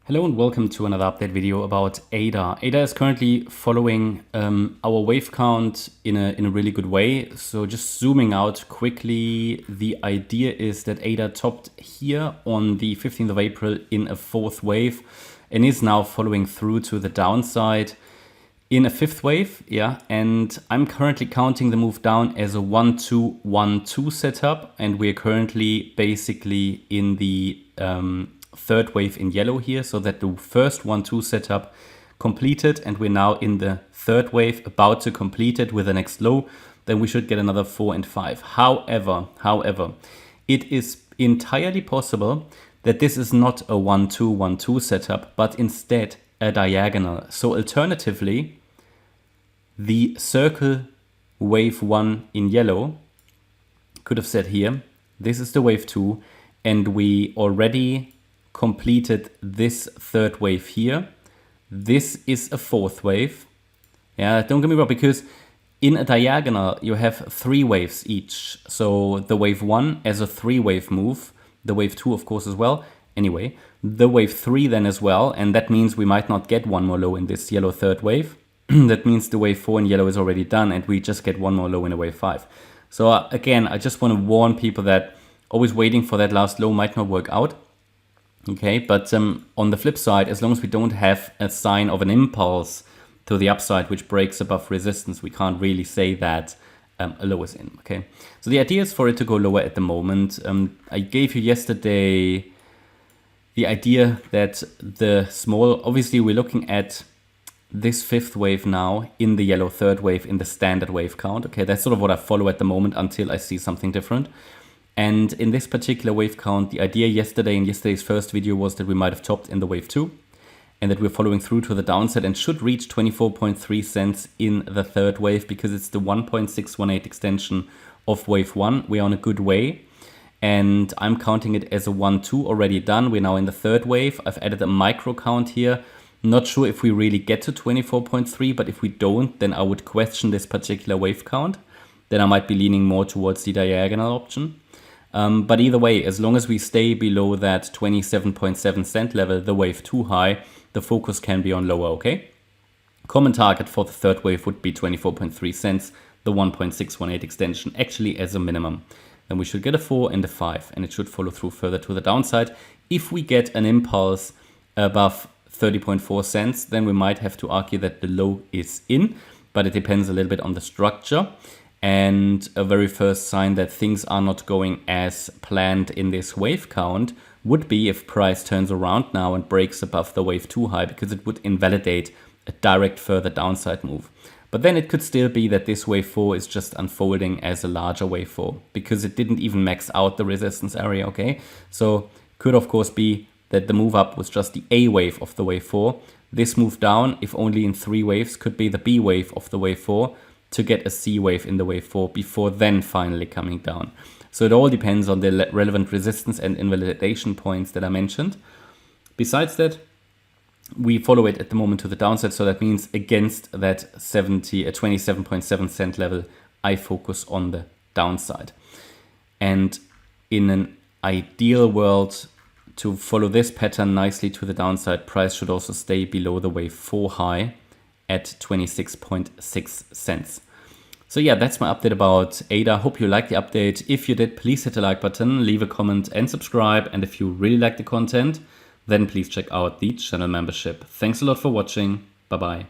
Hello and welcome to another update video about ADA. ADA is currently following our wave count in a really good way. So just zooming out quickly, the idea is that ADA topped here on the 15th of April in a fourth wave and is now following through to the downside in a fifth wave. Yeah, and I'm currently counting the move down as a 1-2-1-2 setup, and we're currently basically in the third wave in yellow here, so that the first 1-2 setup completed and we're now in the third wave about to complete it with the next low. Then we should get another 4 and 5. However, it is entirely possible that this is not a 1-2-1-2 setup, but instead a diagonal. So alternatively, the circle wave 1 in yellow could have said here, this is the wave 2, and we already completed this third wave here. This is a fourth wave. Yeah, don't get me wrong, because in a diagonal you have 3 waves each. So the wave 1 as a 3-wave move, the wave 2 of course as well. Anyway, the wave 3 then as well, and that means we might not get one more low in this yellow third wave. That means the wave 4 in yellow is already done and we just get one more low in a wave 5. So again, I just want to warn people that always waiting for that last low might not work out. Okay, but on the flip side, as long as we don't have a sign of an impulse to the upside which breaks above resistance, we can't really say that a low is in. Okay, so the idea is for it to go lower at the moment. I gave you yesterday the idea that the small, obviously we're looking at this fifth wave now in the yellow third wave in the standard wave count. Okay, that's sort of what I follow at the moment until I see something different. And in this particular wave count, the idea yesterday in yesterday's first video was that we might have topped in the wave 2 and that we're following through to the downside and should reach 24.3 cents in the third wave because it's the 1.618 extension of wave 1. We're on a good way and I'm counting it as a 1-2 already done. We're now in the third wave. I've added a micro count here. Not sure if we really get to 24.3, but if we don't, then I would question this particular wave count. Then I might be leaning more towards the diagonal option. But either way, as long as we stay below that 27.7 cent level, the wave 2 high, the focus can be on lower, okay? Common target for the third wave would be 24.3 cents, the 1.618 extension, actually as a minimum. Then we should get a 4 and a 5, and it should follow through further to the downside. If we get an impulse above 30.4 cents, then we might have to argue that the low is in, but it depends a little bit on the structure. And a very first sign that things are not going as planned in this wave count would be if price turns around now and breaks above the wave 2 high, because it would invalidate a direct further downside move. But then it could still be that this wave 4 is just unfolding as a larger wave 4 because it didn't even max out the resistance area, okay? So could of course be that the move up was just the A wave of the wave 4. This move down, if only in 3 waves, could be the B wave of the wave 4. To get a C wave in the wave 4 before then finally coming down. So it all depends on the relevant resistance and invalidation points that I mentioned. Besides that, we follow it at the moment to the downside. So that means against that 27.7 cent level, I focus on the downside. And in an ideal world, to follow this pattern nicely to the downside, price should also stay below the wave 4 high at 26.6 cents. So yeah, that's my update about ADA. Hope you liked the update. If you did, please hit the like button, leave a comment and subscribe. And if you really like the content, then please check out the channel membership. Thanks a lot for watching. Bye-bye.